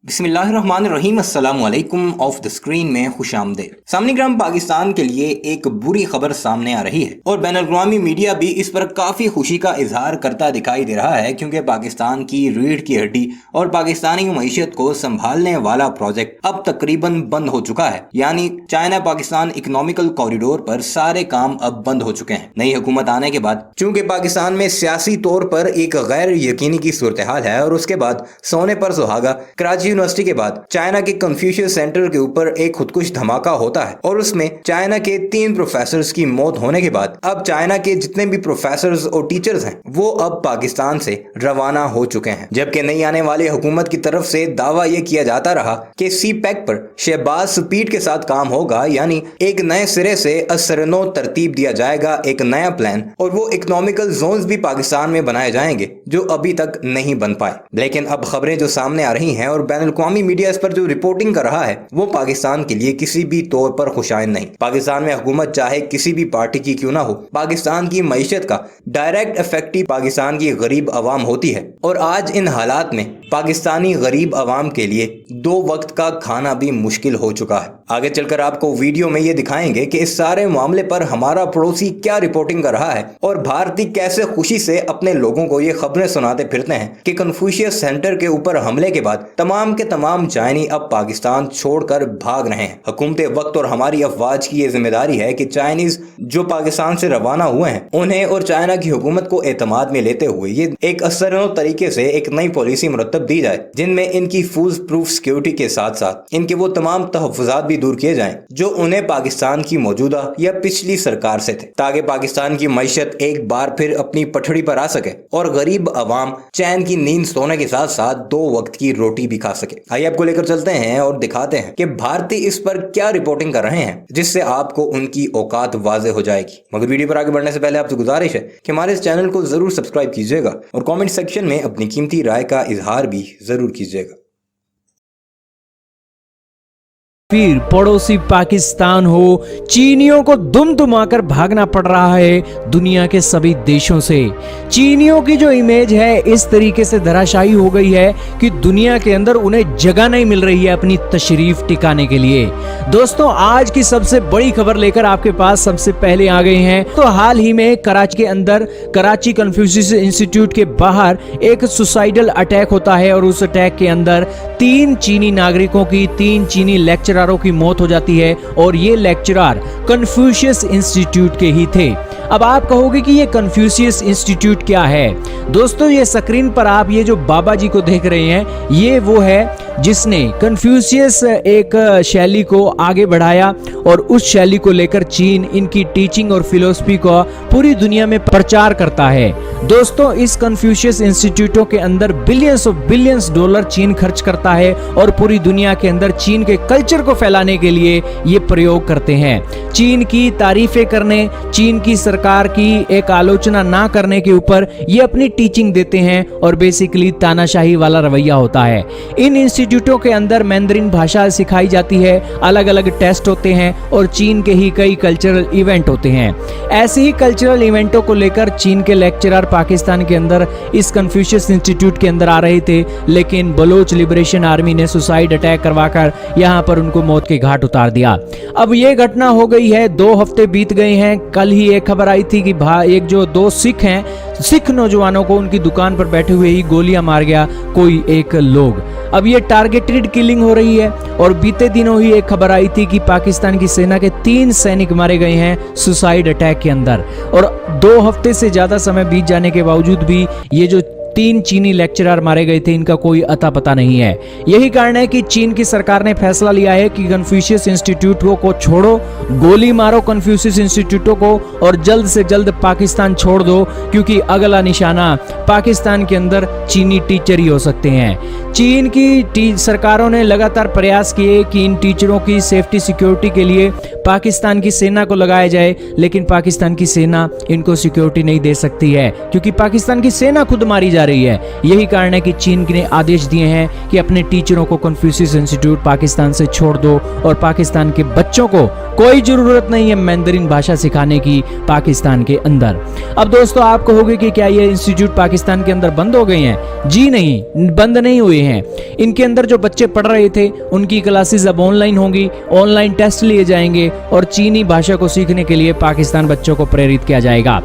बिस्मिल्लाहिर्रहमानिर्रहीम अस्सलाम वालेकुम। ऑफ द स्क्रीन में खुशामदीद। सामनीग्राम पाकिस्तान के लिए एक बुरी खबर सामने आ रही है और बैनुल-अक़वामी मीडिया भी इस पर काफी खुशी का इजहार करता दिखाई दे रहा है, क्योंकि पाकिस्तान की रीढ़ की हड्डी और पाकिस्तानी मईशत को संभालने वाला प्रोजेक्ट अब तकरीबन बंद हो चुका है। यानी चाइना पाकिस्तान इकोनॉमिकल कॉरिडोर पर सारे काम अब बंद हो चुके हैं। नई हुकूमत आने के बाद चूंकि पाकिस्तान में सियासी तौर पर एक गैर यकीनी की सूरत हाल है और उसके बाद सोने पर सुहागा कराची यूनिवर्सिटी के बाद चाइना के कन्फ्यूशियस सेंटर के ऊपर एक खुदकुश धमाका होता है और उसमें चाइना के 3 प्रोफेसर की मौत होने के बाद अब चाइना के जितने भी प्रोफेसर और टीचर्स हैं वो अब पाकिस्तान से रवाना हो चुके हैं। जबकि नई आने वाली हुकूमत की तरफ से दावा यह किया जाता रहा कि CPEC पर शहबाज स्पीड के साथ काम होगा, यानी एक नए सिरे से असरनो तरतीब दिया जाएगा, एक नया प्लान, और वो इकोनॉमिकल जोन्स भी पाकिस्तान में बनाए जाएंगे जो अभी तक नहीं बन पाए। लेकिन अब खबरें जो सामने आ रही हैं और बैनुल-अक़वामी मीडिया इस पर जो रिपोर्टिंग कर रहा है वो पाकिस्तान के लिए किसी भी तौर पर खुशाइन नहीं। पाकिस्तान में हुकूमत चाहे किसी भी पार्टी की क्यों ना हो, पाकिस्तान की मईशत का डायरेक्ट इफेक्टिव पाकिस्तान की गरीब आवाम होती है और आज इन हालात में पाकिस्तानी गरीब आवाम के लिए 2 वक्त का खाना भी मुश्किल हो चुका है। आगे चलकर आपको वीडियो में ये दिखाएंगे कि इस सारे मामले पर हमारा पड़ोसी क्या रिपोर्टिंग कर रहा है और भारतीय कैसे खुशी से अपने लोगों को ये खबरें सुनाते फिरते हैं कि कन्फ्यूशियस सेंटर के ऊपर हमले के बाद तमाम के तमाम चाइनी अब पाकिस्तान छोड़कर भाग रहे हैं। हुकूमत वक्त और हमारी अफवाज की ये जिम्मेदारी है कि चाइनीज जो पाकिस्तान से रवाना हुए हैं उन्हें और चाइना की हुकूमत को एतमाद में लेते हुए ये एक असरनो तरीके से एक नई पॉलिसी मुरतब दी जाए जिनमें इनकी फूज प्रूफ सिक्योरिटी के साथ साथ इनके वो तमाम तहफ़्फ़ुज़ात भी दूर किए जाएं जो उन्हें पाकिस्तान की मौजूदा या पिछली सरकार से थे, ताकि पाकिस्तान की मईशत एक बार फिर अपनी पटड़ी पर आ सके और गरीब आवाम चैन की नींद सोने के साथ साथ 2 वक्त की रोटी भी खा सके। आइए आपको लेकर चलते हैं और दिखाते हैं कि भारतीय इस पर क्या रिपोर्टिंग कर रहे हैं, जिससे आपको उनकी औकात वाज़ेह हो जाएगी। मगर वीडियो पर आगे बढ़ने से पहले आपसे गुजारिश है कि हमारे इस चैनल को जरूर सब्सक्राइब कीजिएगा और कमेंट सेक्शन में अपनी कीमती राय का इजहार भी जरूर कीजिएगा। फिर पड़ोसी पाकिस्तान हो, चीनियों को दुम-दुमाकर भागना पड़ रहा है दुनिया के सभी देशों से। चीनियों की जो इमेज है इस तरीके से धराशायी हो गई है कि दुनिया के अंदर उन्हें जगह नहीं मिल रही है अपनी तशरीफ टिकाने के लिए। दोस्तों, आज की सबसे बड़ी खबर लेकर आपके पास सबसे पहले आ गए हैं। तो हाल ही में कराची के अंदर कराची कन्फ्यूशियस इंस्टीट्यूट के बाहर एक सुसाइडल अटैक होता है और उस अटैक के अंदर 3 चीनी नागरिकों की, 3 चीनी लेक्चररों की मौत हो जाती है और ये लेक्चरर कन्फ्यूशियस इंस्टीट्यूट के ही थे। अब आप कहोगे कि ये कन्फ्यूशियस इंस्टीट्यूट क्या है? दोस्तों, ये स्क्रीन पर आप ये जो बाबा जी को देख रहे हैं ये वो है जिसने कन्फ्यूशियस एक शैली को आगे बढ़ाया और उस शैली को लेकर चीन इनकी टीचिंग और फिलॉसफी को पूरी दुनिया में प्रचार करता है। दोस्तों, इस कन्फ्यूशियस इंस्टीट्यूटों के अंदर बिलियंस डॉलर चीन खर्च करता है और पूरी दुनिया के अंदर चीन के कल्चर को फैलाने के लिए ये प्रयोग करते हैं। चीन की तारीफें करने, चीन की सरकार की एक आलोचना ना करने के ऊपर ये अपनी टीचिंग देते हैं और बेसिकली तानाशाही वाला रवैया होता है। इन इंस्टीट्यूटों के अंदर मैंडरिन भाषा सिखाई जाती है, अलग अलग टेस्ट होते हैं और चीन के ही कई कल्चरल इवेंट होते हैं। ऐसे ही कल्चरल इवेंटों को लेकर चीन के लेक्चरर पाकिस्तान के अंदर इस कन्फ्यूशियस इंस्टीट्यूट के अंदर आ रहे थे, लेकिन बलोच लिबरेशन आर्मी ने सुसाइड अटैक करवाकर यहां पर उनको मौत के घाट उतार दिया। अब ये घटना हो गई है, 2 हफ्ते बीत गए हैं। कल ही एक खबर आई थी कि एक जो 2 सिख नौजवानों को उनकी दुकान पर बैठे हुए ही गोलियां मार गया कोई एक लोग। अब ये टारगेटेड किलिंग हो रही है और बीते दिनों ही एक खबर आई थी कि पाकिस्तान की सेना के 3 सैनिक मारे गए हैं सुसाइड अटैक के अंदर और 2 हफ्ते से ज्यादा समय बीत जाने के बावजूद भी ये जो 3 चीनी लेक्चरर मारे गए थे इनका कोई अता पता नहीं है। यही कारण है कि चीन की सरकार ने फैसला लिया है कि कन्फ्यूशियस इंस्टीट्यूटों को छोड़ो, गोली मारो कन्फ्यूशियस इंस्टीट्यूटों को और जल्द से जल्द पाकिस्तान छोड़ दो, क्योंकि अगला निशाना पाकिस्तान के अंदर चीनी टीचर ही हो सकते हैं। चीन की सरकारों ने लगातार प्रयास किए कि इन टीचरों की सेफ्टी सिक्योरिटी के लिए पाकिस्तान की सेना को लगाया जाए, लेकिन पाकिस्तान की सेना इनको सिक्योरिटी नहीं दे सकती है क्योंकि पाकिस्तान की सेना खुद मारी जा रही है। यही कारण है कि चीन ने आदेश दिए हैं कि अपने टीचरों को कन्फ्यूशियस इंस्टीट्यूट पाकिस्तान से छोड़ दो और पाकिस्तान के बच्चों को कोई जरूरत नहीं है मैंडरिन भाषा सिखाने की पाकिस्तान के अंदर। अब दोस्तों आप कहोगे कि क्या ये इंस्टीट्यूट पाकिस्तान के अंदर बंद हो गए हैं? जी नहीं, बंद नहीं हुए हैं। इनके अंदर जो बच्चे पढ़ रहे थे उनकी क्लासेस अब ऑनलाइन होंगी, ऑनलाइन टेस्ट लिए जाएंगे और चीनी भाषा को सीखने के लिए पाकिस्तान बच्चों को प्रेरित किया जाएगा।